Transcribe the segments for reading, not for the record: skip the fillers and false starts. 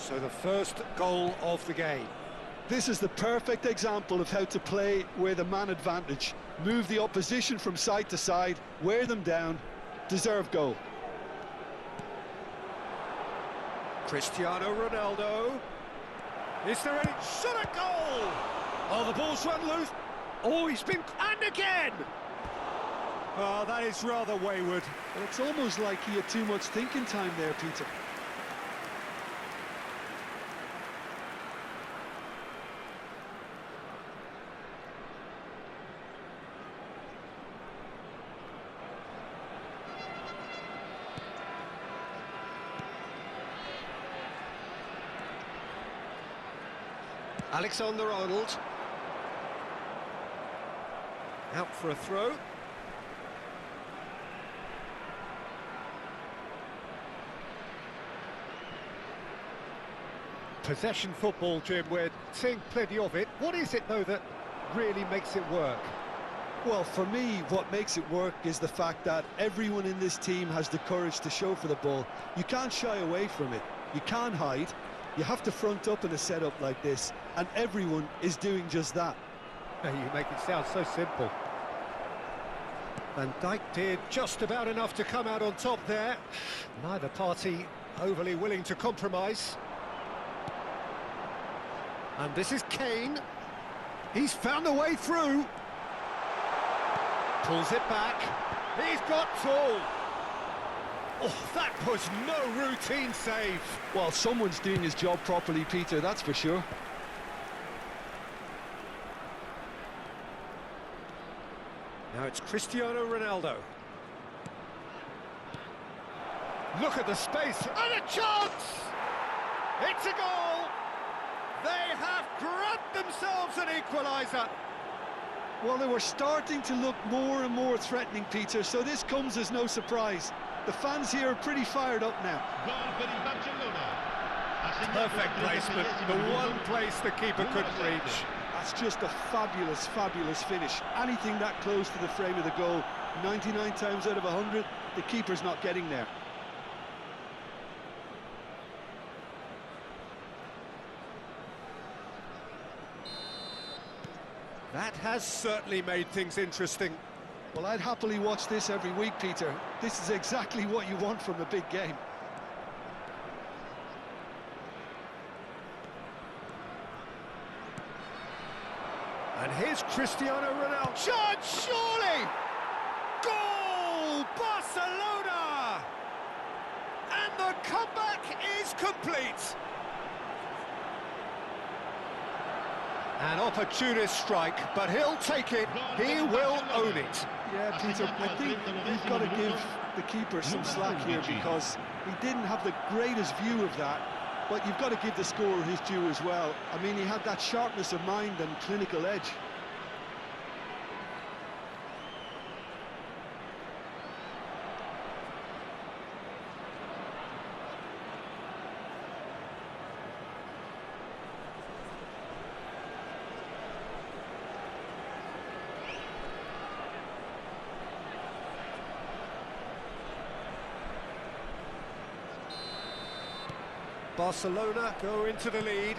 So the first goal of the game. This is the perfect example of how to play with a man advantage. Move the opposition from side to side, wear them down, deserve goal. Cristiano Ronaldo. Is there any shot at goal? Oh, the ball's run loose. Oh, he's been... and again! Oh, that is rather wayward. Well, it's almost like he had too much thinking time there, Peter. Alexander-Arnold. Out for a throw. Possession football, Jim, we're seeing plenty of it. What is it, though, that really makes it work? Well, for me, what makes it work is the fact that everyone in this team has the courage to show for the ball. You can't shy away from it. You can't hide. You have to front up in a setup like this, and everyone is doing just that. You make it sound so simple. Van Dijk did just about enough to come out on top there. Neither party overly willing to compromise. And this is Kane. He's found a way through. Pulls it back. He's got Tool. Oh, that was no routine save. Well, someone's doing his job properly, Peter, that's for sure. Now it's Cristiano Ronaldo. Look at the space, and a chance! It's a goal! They have grabbed themselves an equaliser. Well, they were starting to look more and more threatening, Peter, so this comes as no surprise. The fans here are pretty fired up now. Perfect placement, the one place the keeper couldn't reach. That's just a fabulous, fabulous finish. Anything that close to the frame of the goal, 99 times out of 100, the keeper's not getting there. That has certainly made things interesting. Well, I'd happily watch this every week, Peter. This is exactly what you want from a big game. And here's Cristiano Ronaldo. Shot, surely! Goal! Barcelona! And the comeback is complete. An opportunist strike, but he'll take it. He will own it. Yeah, Peter, I think we've got to give the keeper some slack here because he didn't have the greatest view of that, but you've got to give the scorer his due as well. I mean, he had that sharpness of mind and clinical edge. Barcelona go into the lead.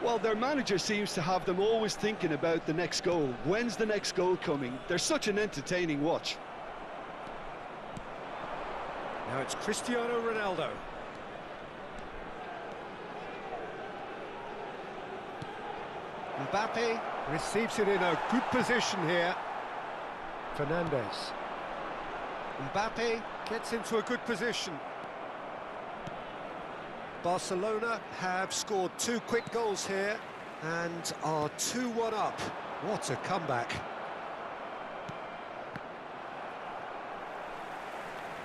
Well, their manager seems to have them always thinking about the next goal. When's the next goal coming? They're such an entertaining watch. Now it's Cristiano Ronaldo. Mbappe receives it in a good position here. Fernandes. Mbappe gets into a good position. Barcelona have scored 2 quick goals here and are 2-1 up. What a comeback.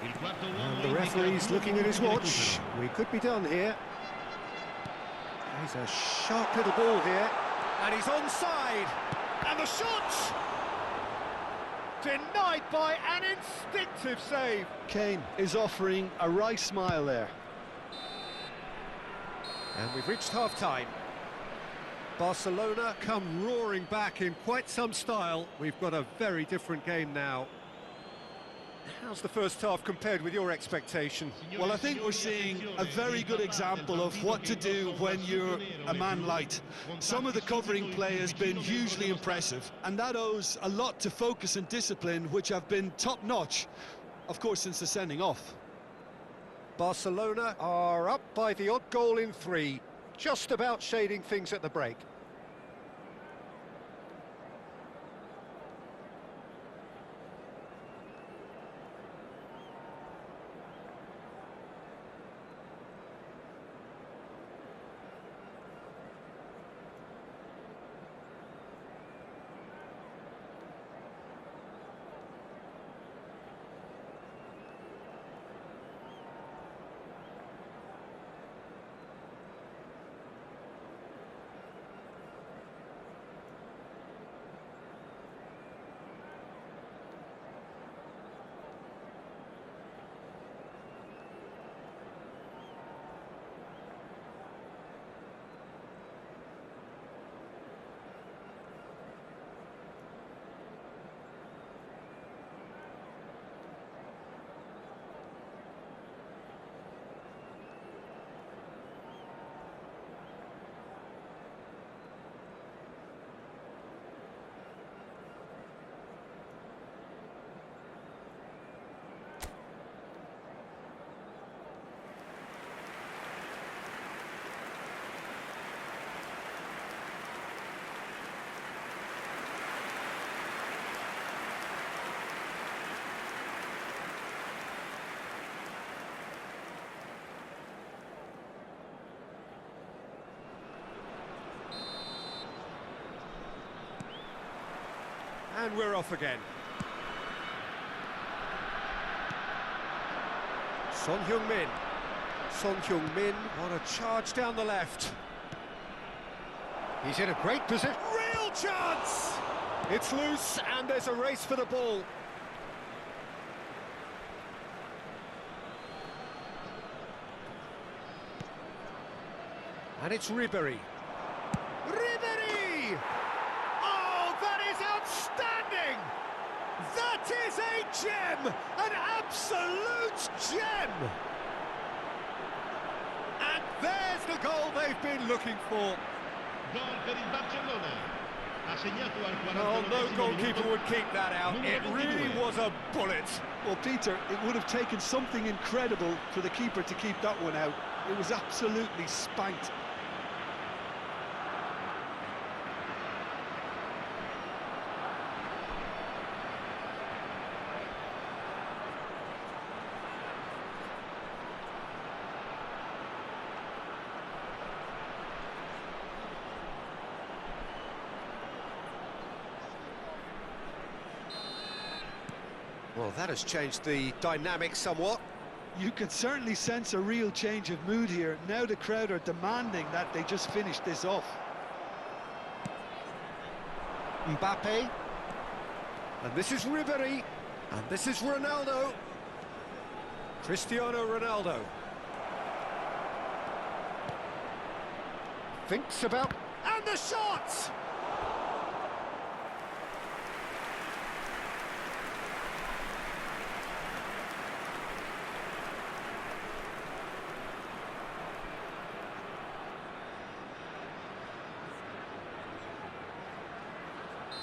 And the referee's looking at his watch. We could be done here. He's a sharp little ball here. And he's onside. And the shot! Denied by an instinctive save. Kane is offering a wry smile there. And we've reached half-time. Barcelona come roaring back in quite some style. We've got a very different game now. How's the first half compared with your expectation? Well, I think we're seeing a very good example of what to do when you're a man light. Some of the covering play has been hugely impressive, and that owes a lot to focus and discipline, which have been top-notch, of course, since the sending off. Barcelona are up by the odd goal in 3, just about shading things at the break. And we're off again. Son Heung-min. Son Heung-min on a charge down the left. He's in a great position. Real chance! It's loose and there's a race for the ball. And it's Ribéry. Ribéry! Oh, that is outstanding! That is a gem! An absolute gem! And there's the goal they've been looking for. Oh, no goalkeeper would keep that out. It really was a bullet. Well, Peter, it would have taken something incredible for the keeper to keep that one out. It was absolutely spanked. Well, that has changed the dynamic somewhat. You can certainly sense a real change of mood here. Now the crowd are demanding that they just finish this off. Mbappe. And this is Ribéry. And this is Ronaldo. Cristiano Ronaldo. Thinks about... And the shot!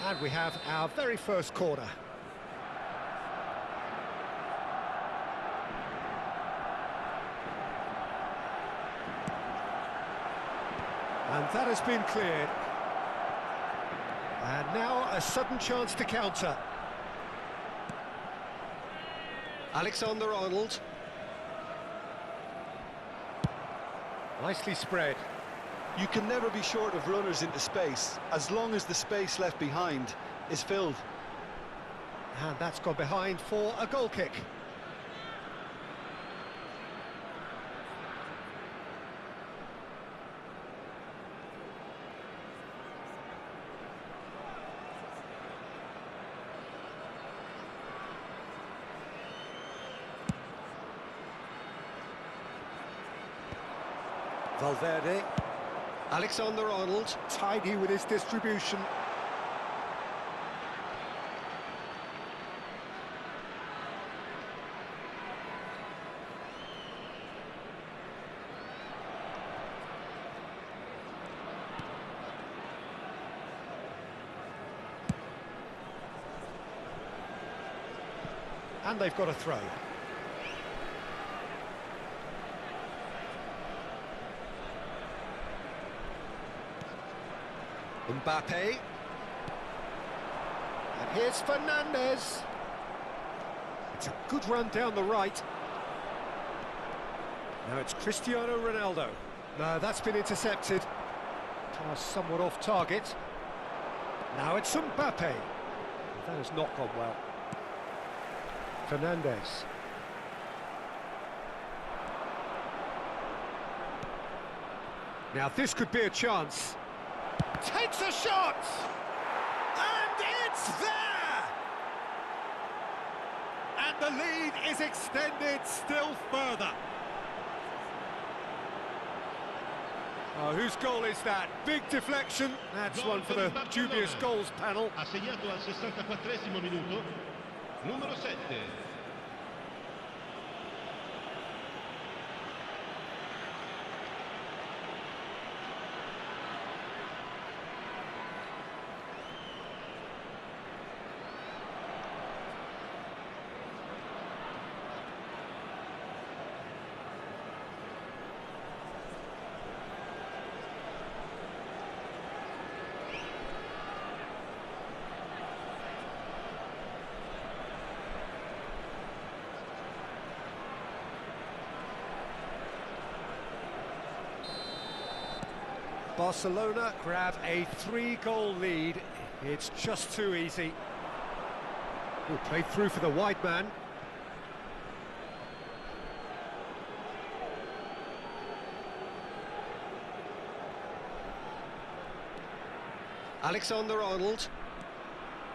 And we have our very first corner. And that has been cleared. And now a sudden chance to counter. Alexander-Arnold. Nicely spread. You can never be short of runners into space, as long as the space left behind is filled. And that's gone behind for a goal kick. Valverde. Alexander-Arnold, tidy with his distribution. And they've got a throw. Mbappe. And here's Fernandes. It's a good run down the right. Now it's Cristiano Ronaldo. No, that's been intercepted. Pass somewhat off target. Now it's Mbappe. That has not gone well. Fernandes. Now this could be a chance. Takes a shot! And it's there! And the lead is extended still further. Oh, whose goal is that? Big deflection. That's one for the dubious goals panel. Ha segnato al 64esimo minuto, numero 7. Barcelona grab a 3-goal lead. It's just too easy. Ooh, played through for the wide man. Alexander-Arnold.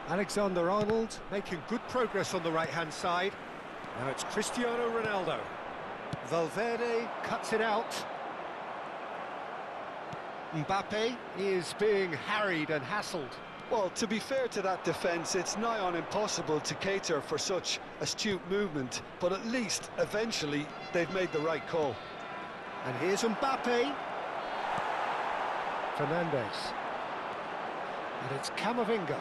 Alexander-Arnold making good progress on the right-hand side. Now it's Cristiano Ronaldo. Valverde cuts it out. Mbappe is being harried and hassled. Well, to be fair to that defence, it's nigh on impossible to cater for such astute movement, but at least, eventually, they've made the right call. And here's Mbappe. Fernandes. And it's Camavinga.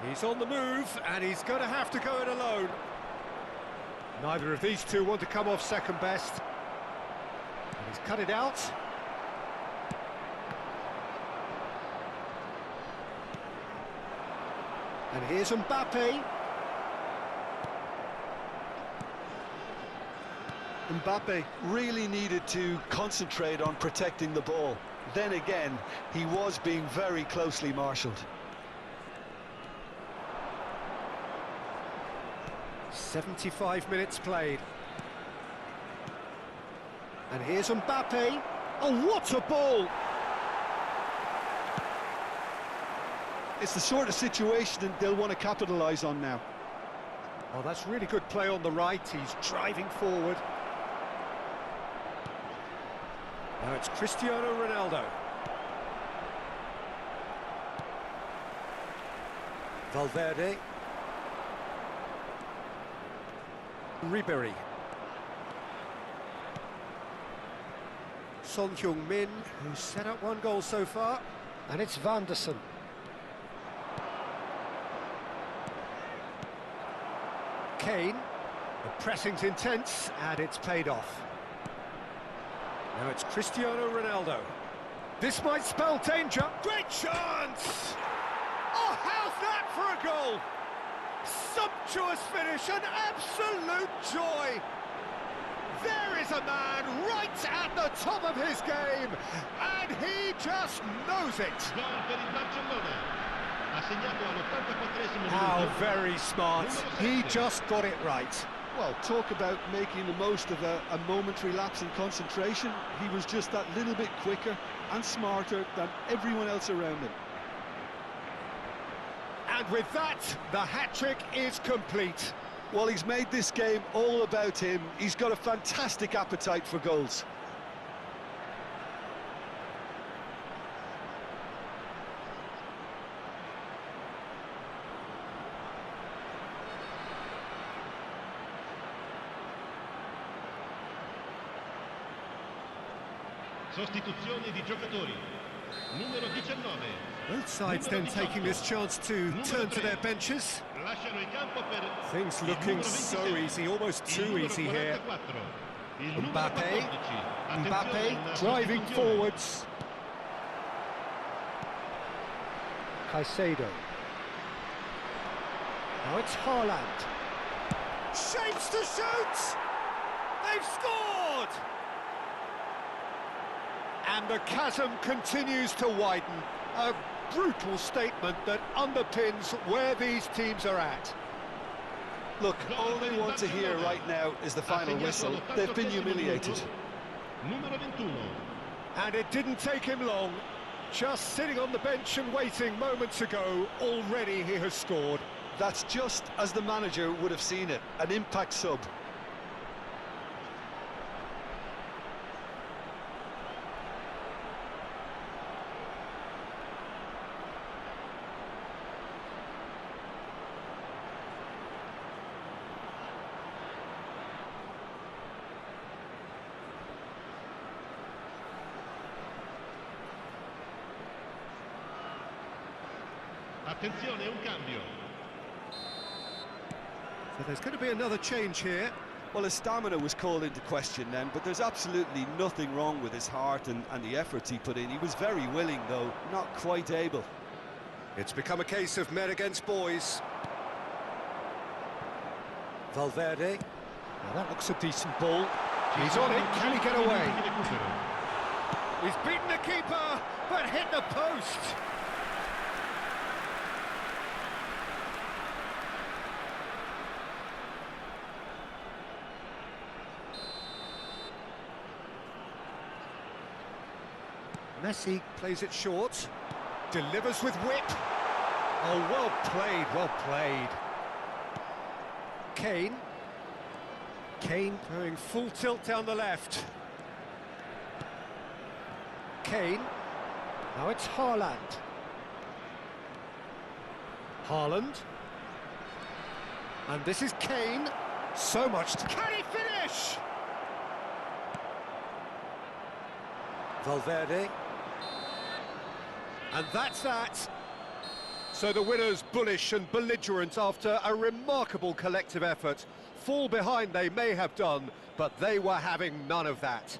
He's on the move, and he's going to have to go it alone. Neither of these two want to come off second best. And he's cut it out. And here's Mbappe. Mbappe really needed to concentrate on protecting the ball. Then again, he was being very closely marshalled. 75 minutes played. And here's Mbappe. Oh, what a ball! It's the sort of situation that they'll want to capitalise on now. Oh, that's really good play on the right. He's driving forward. Now it's Cristiano Ronaldo. Valverde. Ribery. Son Heung-min, who's set up one goal so far. And it's Vanderson. Kane. The pressing's intense, and it's paid off. Now it's Cristiano Ronaldo. This might spell danger. Great chance! Oh, how's that for a goal? Sumptuous finish, an absolute joy. There is a man right at the top of his game, and he just knows it. Gol per il Barcellona. Ha segnato all'84esimo minuto. How very smart. He just got it right. Well, talk about making the most of a momentary lapse in concentration. He was just that little bit quicker and smarter than everyone else around him. And with that, the hat-trick is complete. Well, he's made this game all about him. He's got a fantastic appetite for goals. Sostituzioni di giocatori. Numero 19. Both sides then taking this chance to turn to their benches. Lasciano il campo per Things il looking numero so 26, easy, almost il too numero easy here. 44, il numero Mbappe. 14. Mbappe Attenzione, una driving sostituzione. forwards. Caicedo. Now it's Haaland. Shapes to shoot! They've scored! And the chasm continues to widen. A brutal statement that underpins where these teams are at. Look, all they want to hear right now is the final whistle. They've been humiliated. Numero 21. And it didn't take him long. Just sitting on the bench and waiting moments ago, already he has scored. That's just as the manager would have seen it, an impact sub. Attenzione, un cambio. So there's going to be another change here. Well, his stamina was called into question then, but there's absolutely nothing wrong with his heart and the efforts he put in. He was very willing, though, not quite able. It's become a case of men against boys. Valverde. Now that looks a decent ball. He's on it, can he get away? He's beaten the keeper, but hit the post. Messi plays it short, delivers with whip. Oh, well played, well played. Kane going full tilt down the left. Kane. Now it's Haaland. Haaland. And this is Kane. So much to... Can he finish? Valverde. And that's that. So the winners bullish and belligerent after a remarkable collective effort. Fall behind they may have done, but they were having none of that.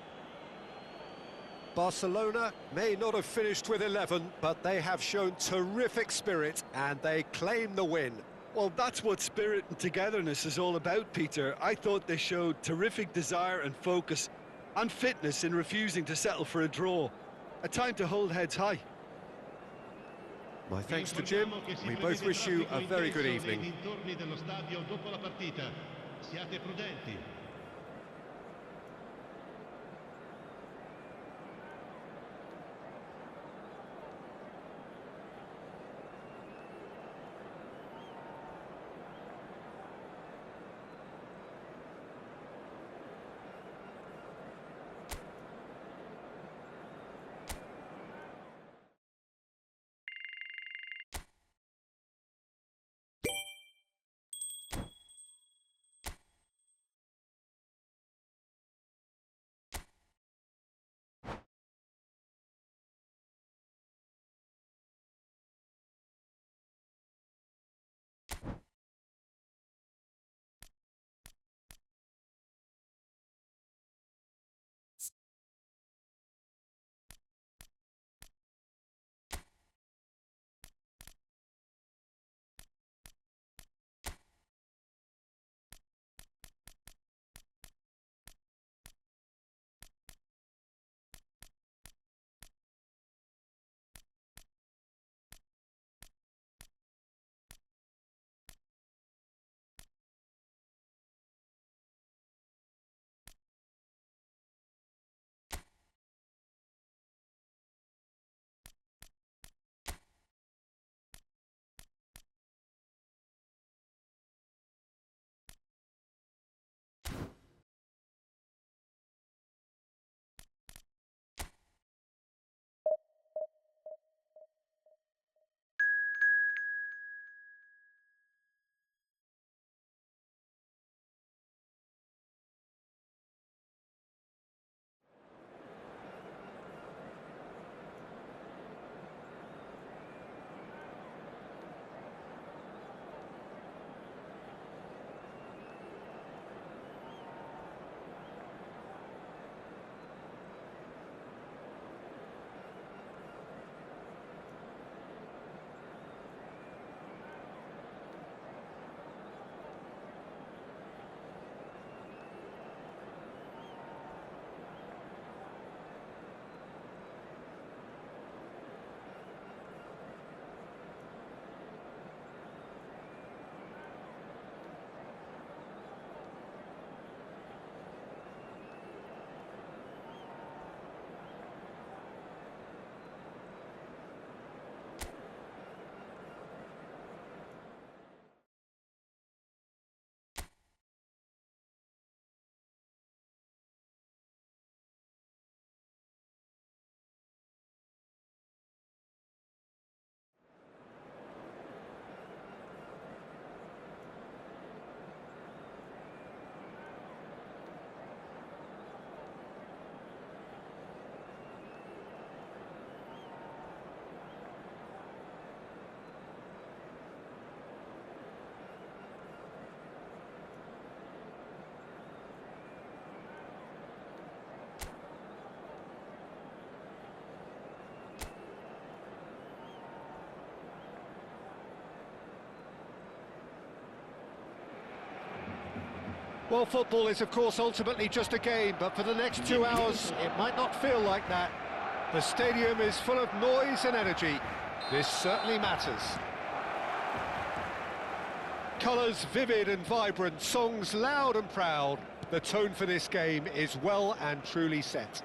Barcelona may not have finished with 11, but they have shown terrific spirit and they claim the win. Well, that's what spirit and togetherness is all about, Peter. I thought they showed terrific desire and focus and fitness in refusing to settle for a draw. A time to hold heads high. My thanks to Jim. We both wish you a very good evening. Siate prudenti. Well, football is, of course, ultimately just a game, but for the next 2 hours, it might not feel like that. The stadium is full of noise and energy. This certainly matters. Colours vivid and vibrant, songs loud and proud. The tone for this game is well and truly set.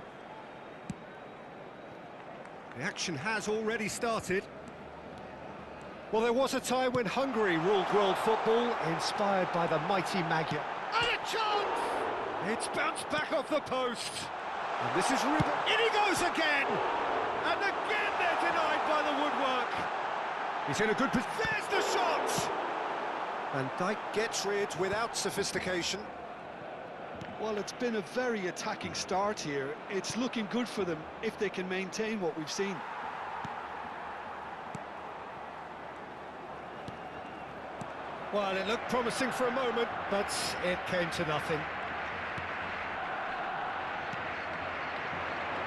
The action has already started. Well, there was a time when Hungary ruled world football, inspired by the mighty Magyar. And a chance! It's bounced back off the post. And this is Ruben. In he goes again! And again they're denied by the woodwork. He's in a good position. There's the shot! And Dijk gets rid without sophistication. Well, it's been a very attacking start here. It's looking good for them if they can maintain what we've seen. Well, it looked promising for a moment, but it came to nothing.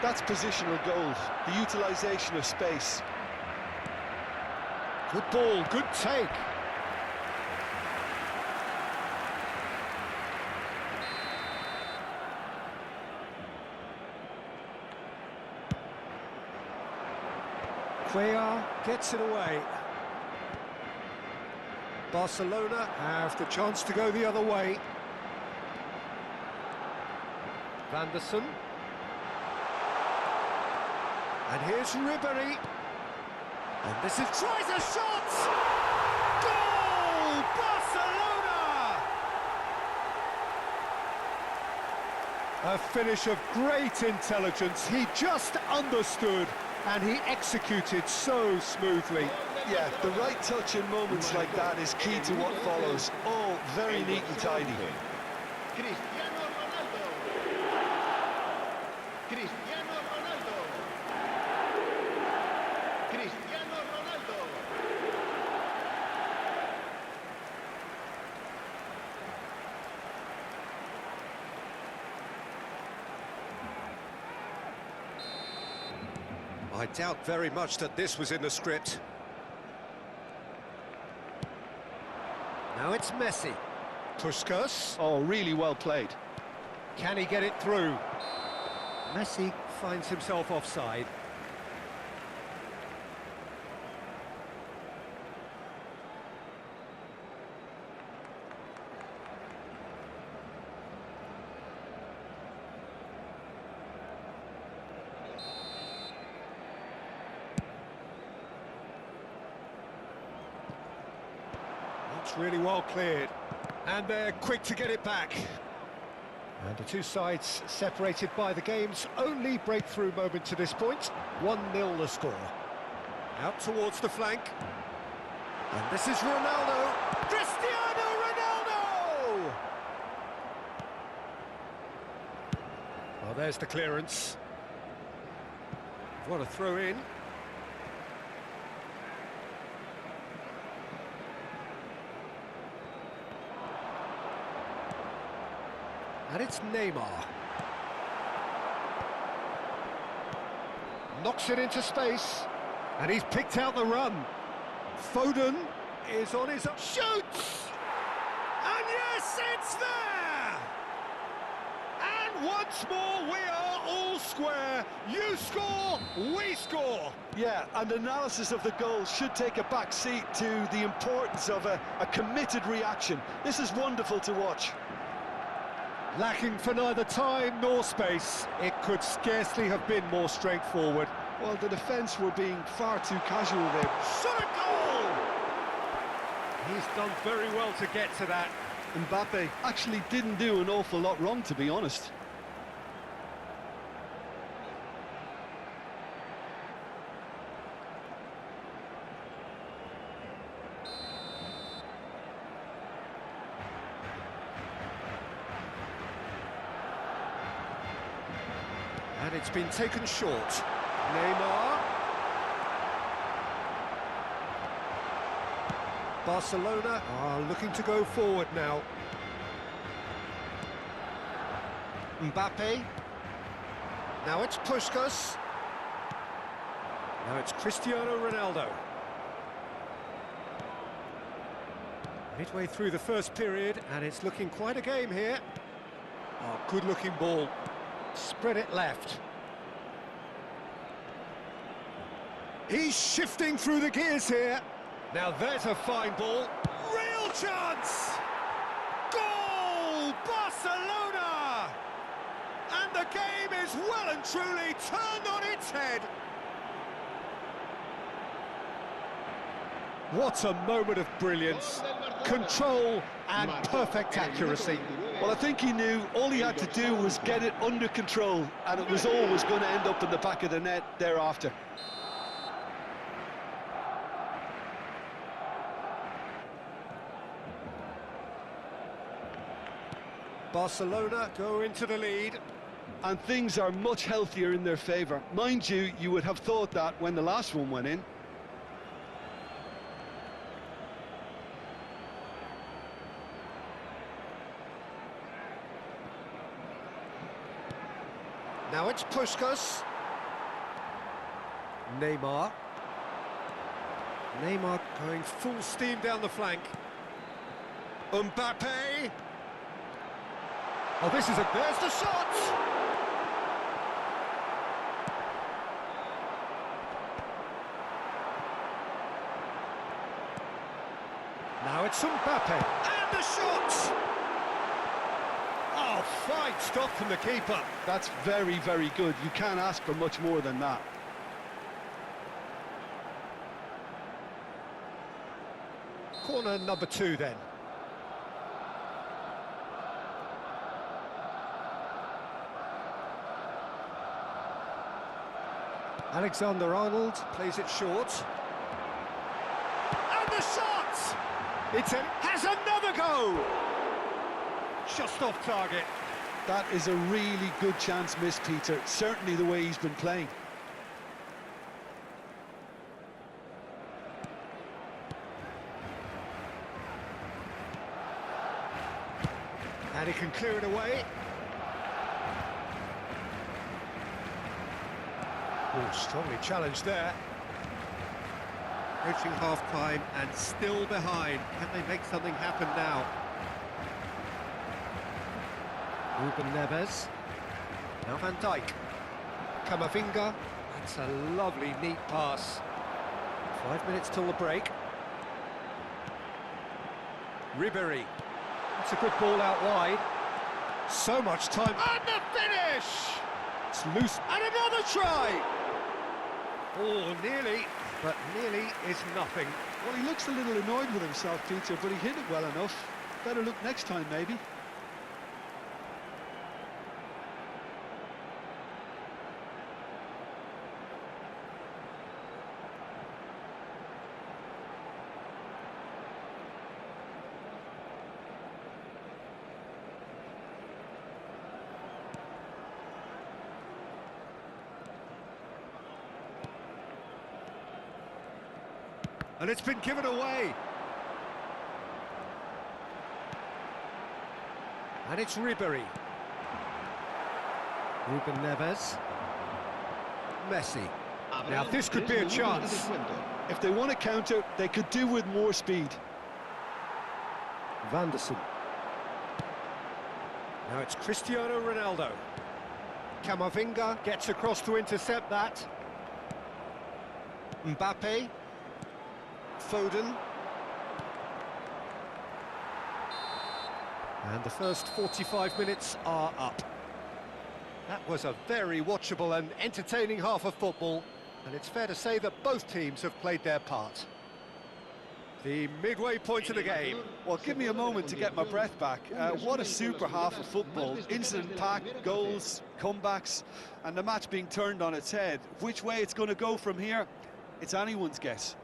That's positional goals, the utilisation of space. Good ball, good take. Cuellar gets it away. Barcelona have the chance to go the other way. Van der Sar. And here's Ribéry. And this is... tries a shot! Goal! Barcelona! A finish of great intelligence. He just understood and he executed so smoothly. Yeah, the right touch in moments like that is key to what follows. All very neat and tidy. Cristiano Ronaldo. Cristiano Ronaldo. Cristiano Ronaldo. I doubt very much that this was in the script. Now it's Messi. Puskas. Oh, really well played. Can he get it through? Messi finds himself offside. That's really well cleared. And they're quick to get it back. And the two sides separated by the game's only breakthrough moment to this point. 1-0 the score. Out towards the flank. And this is Ronaldo. Cristiano Ronaldo! Well, there's the clearance. What a throw in. And it's Neymar. Knocks it into space. And he's picked out the run. Foden is on his... shoots! And yes, it's there! And once more, we are all square. You score, we score. Yeah, and analysis of the goal should take a back seat to the importance of a committed reaction. This is wonderful to watch. Lacking for neither time nor space, it could scarcely have been more straightforward. Well, the defence were being far too casual there. Shot a goal! He's done very well to get to that. Mbappe actually didn't do an awful lot wrong, to be honest. And it's been taken short. Neymar. Barcelona are looking to go forward now. Mbappe. Now it's Puskas. Now it's Cristiano Ronaldo. Midway through the first period, and it's looking quite a game here. Oh, good-looking ball. Spread it left. He's shifting through the gears here. Now there's a fine ball. Real chance! Goal! Barcelona! And the game is well and truly turned on its head. What a moment of brilliance. Control and perfect accuracy. Well, I think he knew all he had to do was get it under control, and it was always going to end up in the back of the net thereafter. Barcelona go into the lead. And things are much healthier in their favour. Mind you, you would have thought that when the last one went in. Now it's Puskas. Neymar. Neymar going full steam down the flank. Mbappe. Oh, there's the shot! Now it's Mbappe. And the shot! Oh, fine stop from the keeper. That's very, very good. You can't ask for much more than that. Corner number 2 then. Alexander-Arnold plays it short. And the shot! Has another go! Just off target. That is a really good chance missed, Peter. Certainly the way he's been playing. And he can clear it away. Oh, strongly challenged there. Approaching half-time and still behind. Can they make something happen now? Ruben Neves. Now Van Dijk. Camavinga. That's a lovely, neat pass. 5 minutes till the break. Ribéry. That's a good ball out wide. So much time. And the finish! It's loose. And another try! Oh, nearly, but nearly is nothing. Well, he looks a little annoyed with himself, Peter, but he hit it well enough. Better look next time, maybe. And it's been given away. And it's Ribéry. Ruben Neves. Messi. Now this could be a chance. If they want to counter, they could do with more speed. Vanderson. Now it's Cristiano Ronaldo. Camavinga gets across to intercept that. Mbappe. Foden. And the first 45 minutes are up. That was a very watchable and entertaining half of football, and it's fair to say that both teams have played their part. The midway point of the game. Well, give me a moment to get my breath back. What a super half of football. Incident-packed, goals, comebacks, and the match being turned on its head. Which way it's going to go from here, it's anyone's guess.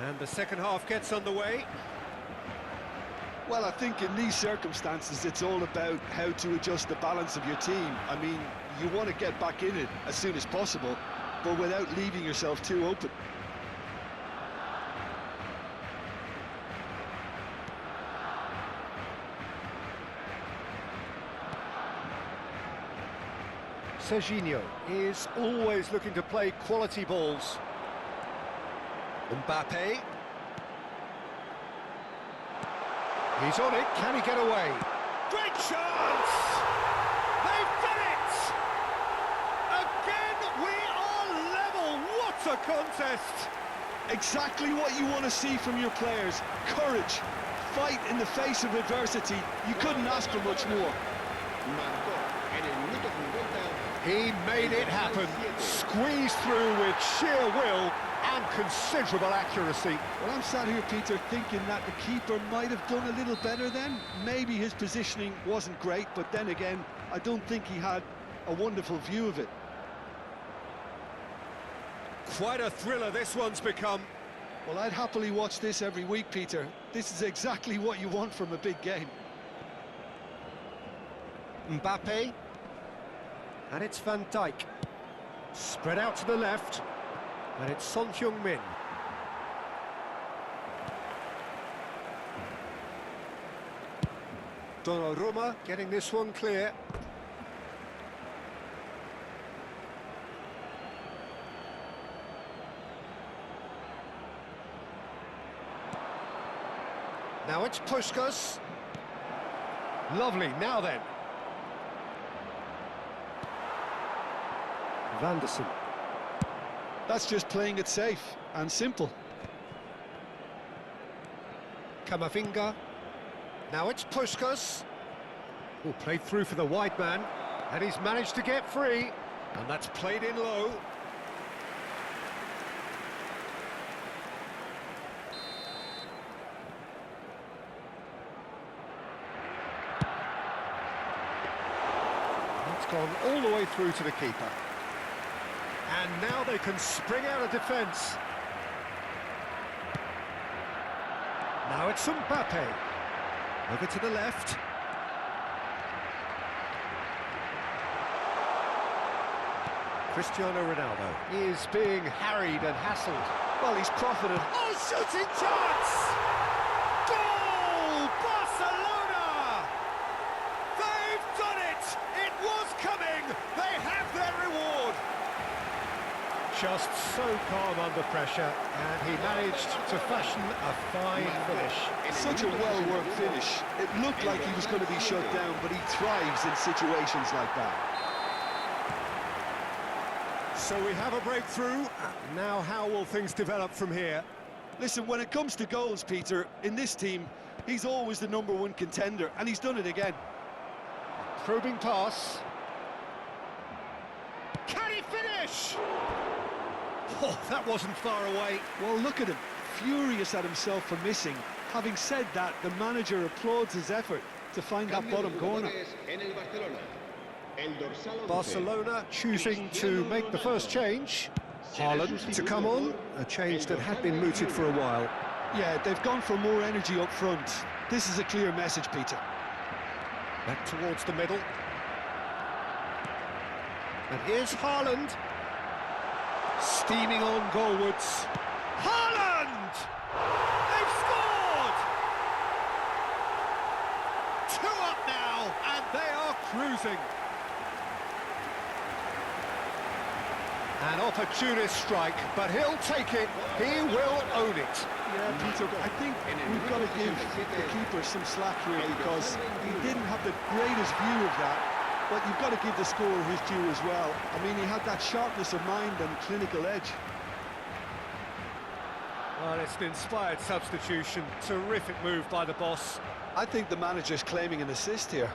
And the second half gets underway. Well, I think in these circumstances, it's all about how to adjust the balance of your team. I mean, you want to get back in it as soon as possible, but without leaving yourself too open. Serginho is always looking to play quality balls. Mbappe. He's on it, can he get away? Great chance! They've done it! Again, we are level! What a contest! Exactly what you want to see from your players. Courage, fight in the face of adversity. You couldn't ask for much more. He made it happen, squeezed through with sheer will and considerable accuracy. Well, I'm sat here, Peter, thinking that the keeper might have done a little better then. Maybe his positioning wasn't great, but then again, I don't think he had a wonderful view of it. Quite a thriller this one's become. Well, I'd happily watch this every week, Peter. This is exactly what you want from a big game. Mbappe. And it's Van Dijk. Spread out to the left. And it's Son Heung-min. Donnarumma getting this one clear. Now it's Puskas. Lovely, now then. Vanderson. That's just playing it safe and simple. Camavinga. Now it's Puskas. Oh, played through for the wide man. And he's managed to get free. And that's played in low. It's gone all the way through to the keeper. And now they can spring out of defence. Now it's Mbappe. Over to the left. Cristiano Ronaldo is being harried and hassled. Well, he's profited. Oh, shooting chance! Goal! Barcelona! They've done it! It was coming! They have their reward! Just so calm under pressure, and he managed to fashion a fine finish. Such a well-worked finish. It looked like he was going to be shut down, but he thrives in situations like that. So we have a breakthrough. Now how will things develop from here? Listen, when it comes to goals, Peter, in this team, he's always the #1 contender, and he's done it again. Probing pass. Can he finish? Oh, that wasn't far away. Well, look at him, furious at himself for missing. Having said that, the manager applauds his effort to find that bottom corner. Barcelona choosing to make the first change. Haaland to come on, a change that had been mooted for a while. Yeah, they've gone for more energy up front. This is a clear message, Peter. Back towards the middle. And here's Haaland. Steaming on goalwards. Haaland! They've scored! 2 up now, and they are cruising. An opportunist strike, but he'll take it. He will own it. Yeah, Peter, I think we've got to give the keeper some slack here because he didn't have the greatest view of that. But you've got to give the scorer his due as well. I mean, he had that sharpness of mind and clinical edge. Well, it's an inspired substitution. Terrific move by the boss. I think the manager's claiming an assist here.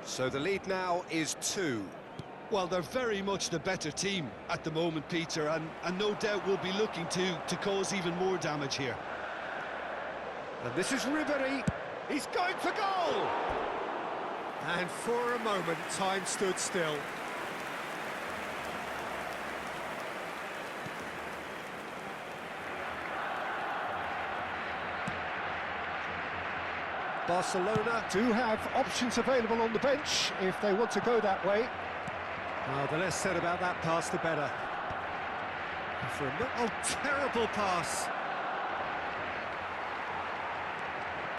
So the lead now is 2. Well, they're very much the better team at the moment, Peter, and no doubt will be looking to cause even more damage here. And this is Ribery. He's going for goal! And for a moment, time stood still. Barcelona do have options available on the bench if they want to go that way. Well, the less said about that pass, the better. For a terrible pass.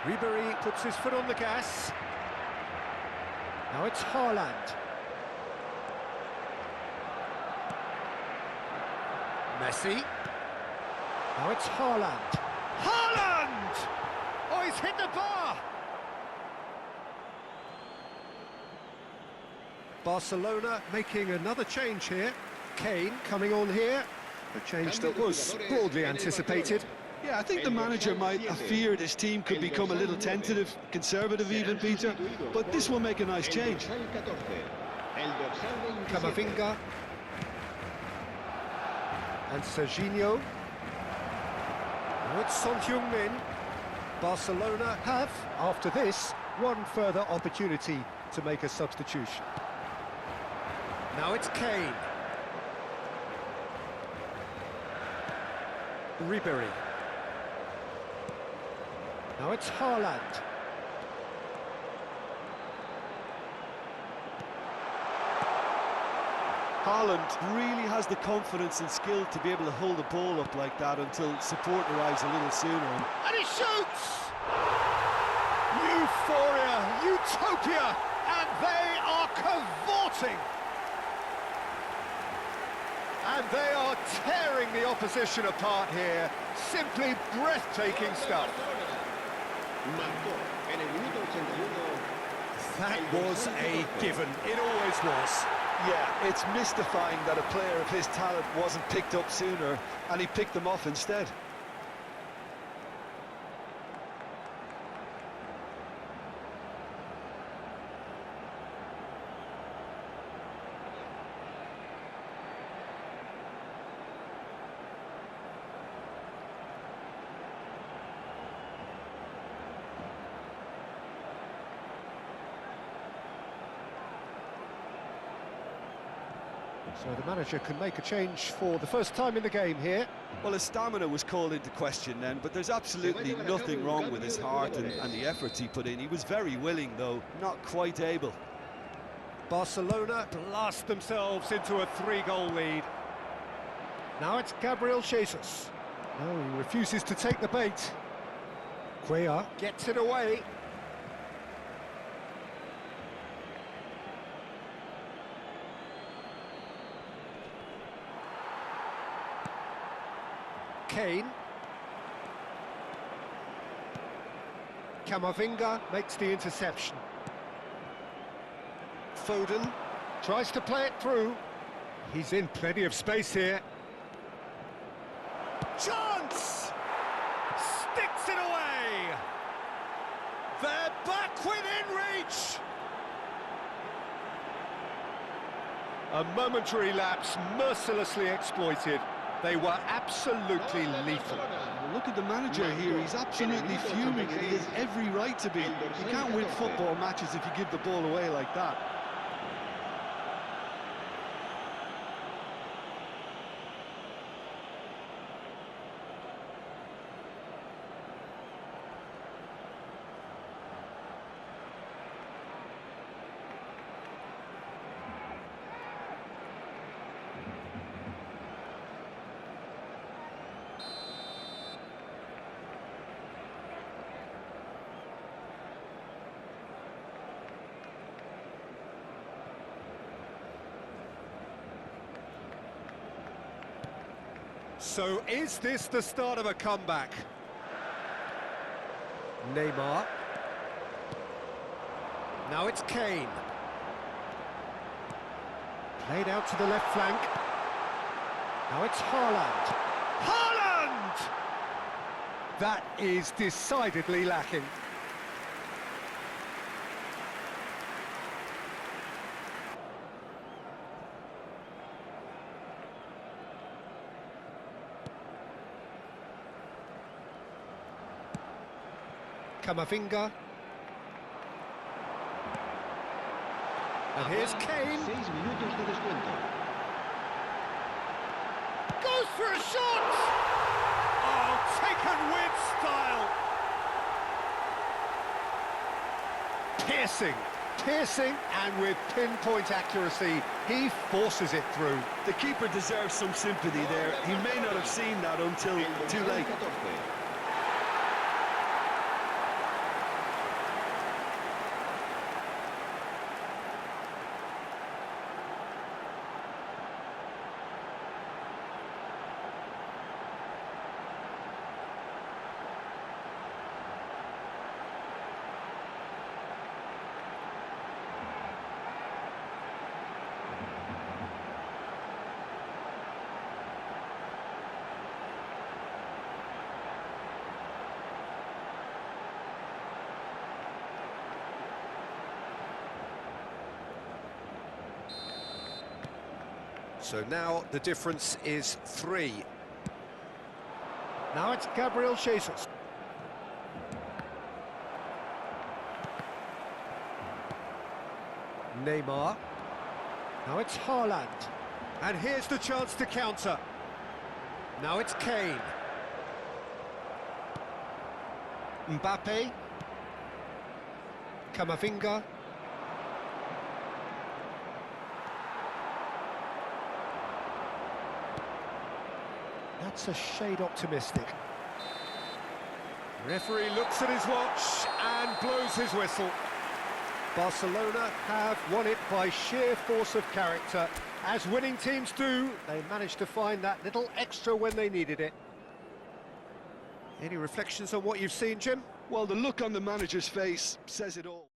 Ribery puts his foot on the gas. Now it's Haaland. Messi. Now it's Haaland. Haaland! Oh, he's hit the bar! Barcelona making another change here. Kane coming on here. A change that was broadly anticipated. Yeah, I think the manager might have feared his team could become a little tentative, conservative even, Peter, but this will make a nice change. Camavinga. And Serginho. Now it's Son Heung-min. Barcelona have, after this, one further opportunity to make a substitution. Now it's Kane. Ribery. Now it's Haaland. Haaland really has the confidence and skill to be able to hold the ball up like that until support arrives a little sooner. And he shoots! Euphoria, utopia, and they are cavorting! And they are tearing the opposition apart here. Simply breathtaking stuff. That was a given. It always was. Yeah, it's mystifying that a player of his talent wasn't picked up sooner, and he picked them off instead. So the manager can make a change for the first time in the game here. Well, his stamina was called into question then, but there's absolutely nothing wrong with his heart and the efforts he put in. He was very willing, though, not quite able. Barcelona blast themselves into a 3-goal lead. Now it's Gabriel Jesus. No, he refuses to take the bait. Cuellar gets it away. Kane. Camavinga makes the interception. Foden tries to play it through. He's in plenty of space here. Chance! Sticks it away! They're back within reach! A momentary lapse mercilessly exploited. They were absolutely lethal. Look at the manager here, he's absolutely fuming, and he has every right to be. You can't win football matches if you give the ball away like that. So is this the start of a comeback? Neymar. Now it's Kane. Played out to the left flank. Now it's Haaland. Haaland! That is decidedly lacking. Camavinga. And here's Kane. 6 minutos de descuento. Goes for a shot! Oh, taken with style. Piercing, and with pinpoint accuracy, he forces it through. The keeper deserves some sympathy there. He may not have seen that until too late. 14. So now the difference is 3. Now it's Gabriel Jesus. Neymar. Now it's Haaland. And here's the chance to counter. Now it's Kane. Mbappe. Camavinga. That's a shade optimistic. Referee looks at his watch and blows his whistle. Barcelona have won it by sheer force of character. As winning teams do, they managed to find that little extra when they needed it. Any reflections on what you've seen, Jim? Well, the look on the manager's face says it all.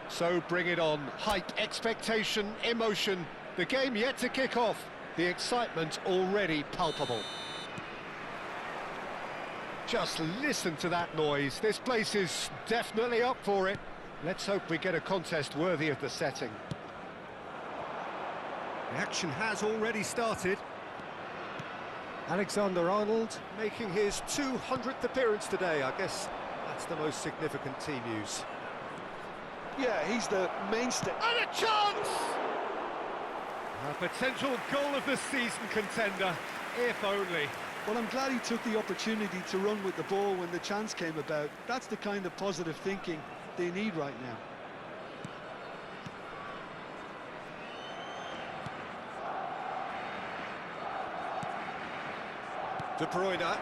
So bring it on. Hype, expectation, emotion. The game yet to kick off. The excitement already palpable. Just listen to that noise. This place is definitely up for it. Let's hope we get a contest worthy of the setting. The action has already started. Alexander-Arnold making his 200th appearance today. I guess that's the most significant team news. Yeah, he's the mainstay. And a chance! A potential goal of the season contender, if only. Well, I'm glad he took the opportunity to run with the ball when the chance came about. That's the kind of positive thinking they need right now. De Bruyne.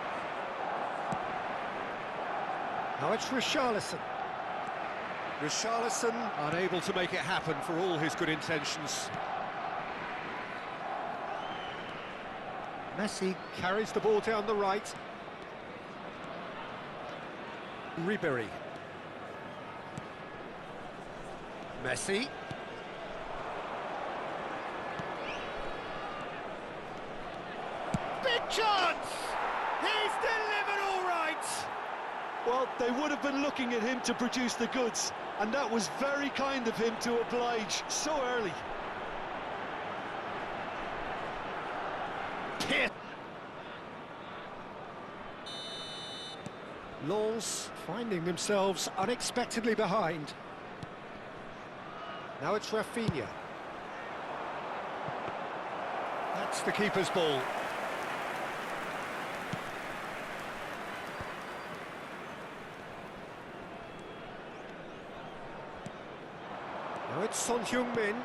Now it's Richarlison. Richarlison unable to make it happen for all his good intentions. Messi carries the ball down the right. Ribery. Messi. Big chance! He's delivered all right! Well, they would have been looking at him to produce the goods, and that was very kind of him to oblige so early. Lens finding themselves unexpectedly behind. Now it's Rafinha. That's the keeper's ball. Now it's Son Heung-min.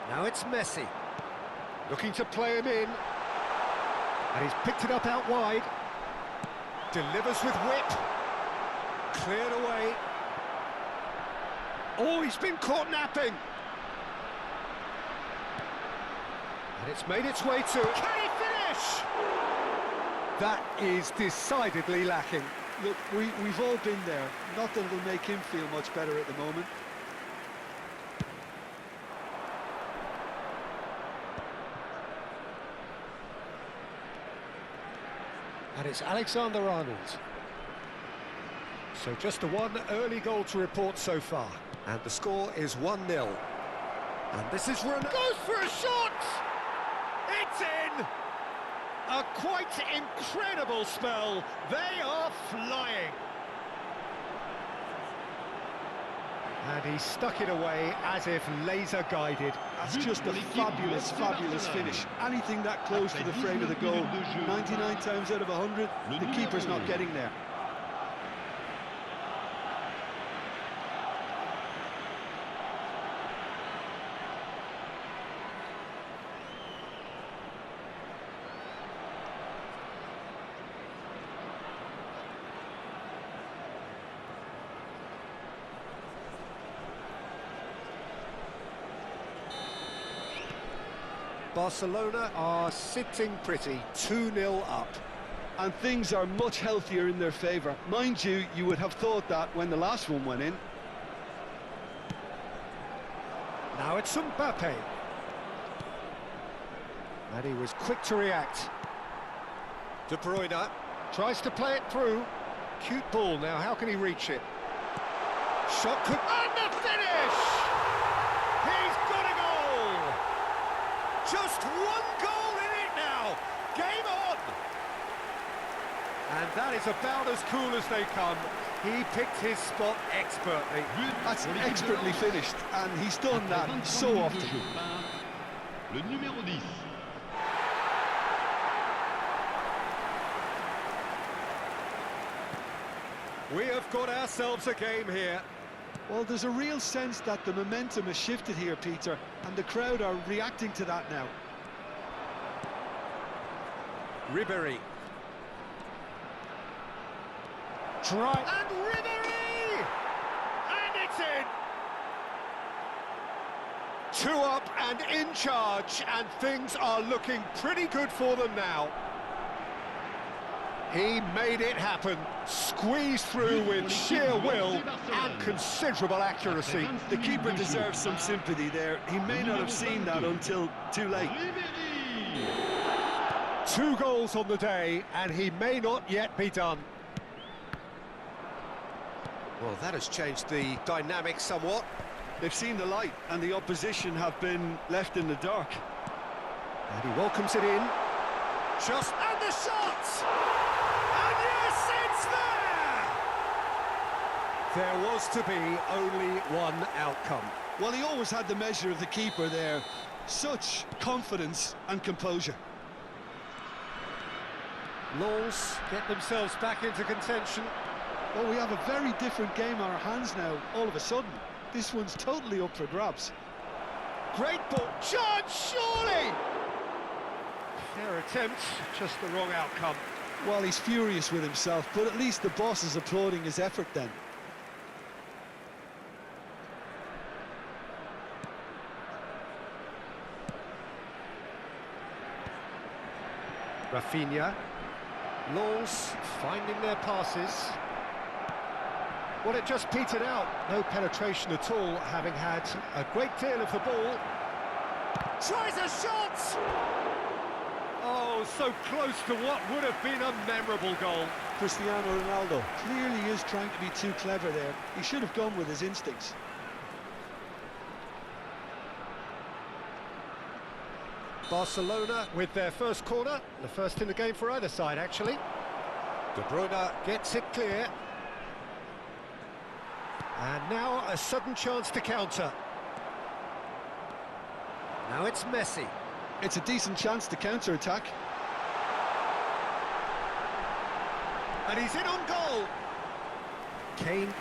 Now it's Messi. Looking to play him in. And he's picked it up out wide. Delivers with whip. Cleared away. Oh, he's been caught napping. And it's made its way to... Can he finish? That is decidedly lacking. Look, we've all been there. Not that it'll make him feel much better at the moment. And it's Alexander-Arnold. So just the one early goal to report so far. And the score is 1-0. And this is Ronaldo. Goes for a shot! It's in! A quite incredible spell. They are flying. And he stuck it away as if laser guided. That's just a fabulous, fabulous finish. Anything that close to the frame of the goal, 99 times out of 100, the keeper's not getting there. Barcelona are sitting pretty, 2-0 up. And things are much healthier in their favour. Mind you, you would have thought that when the last one went in. Now it's Mbappe. And he was quick to react. De Bruyne tries to play it through. Cute ball now, how can he reach it? Shot could... And the finish! He's got a goal! Just one goal in it now! Game on! And that is about as cool as they come. He picked his spot expertly. That's expertly finished, and he's done that so often. Le numéro 10. We have got ourselves a game here. Well, there's a real sense that the momentum has shifted here, Peter, and the crowd are reacting to that now. Ribéry. Try. And Ribéry! And it's in! 2 up and in charge, and things are looking pretty good for them now. He made it happen, squeezed through with sheer will and considerable accuracy. The keeper deserves some sympathy there. He may not have seen that until too late. 2 goals on the day, and he may not yet be done. Well, that has changed the dynamic somewhat. They've seen the light, and the opposition have been left in the dark. And he welcomes it in. Just... And the shot! And yes, it's there! There was to be only one outcome. Well, he always had the measure of the keeper there. Such confidence and composure. Lens get themselves back into contention. Well, we have a very different game on our hands now, all of a sudden. This one's totally up for grabs. Great ball. Chance, surely! Their attempt, just the wrong outcome. Well, he's furious with himself, but at least the boss is applauding his effort then. Rafinha. Lens finding their passes. Well, it just petered out. No penetration at all, having had a great deal of the ball. Tries a shot! Oh, so close to what would have been a memorable goal. Cristiano Ronaldo clearly is trying to be too clever there. He should have gone with his instincts. Barcelona with their first corner, the first in the game for either side, actually. De Bruyne gets it clear. And now a sudden chance to counter. Now it's Messi. It's a decent chance to counter-attack. And he's in on goal. Kane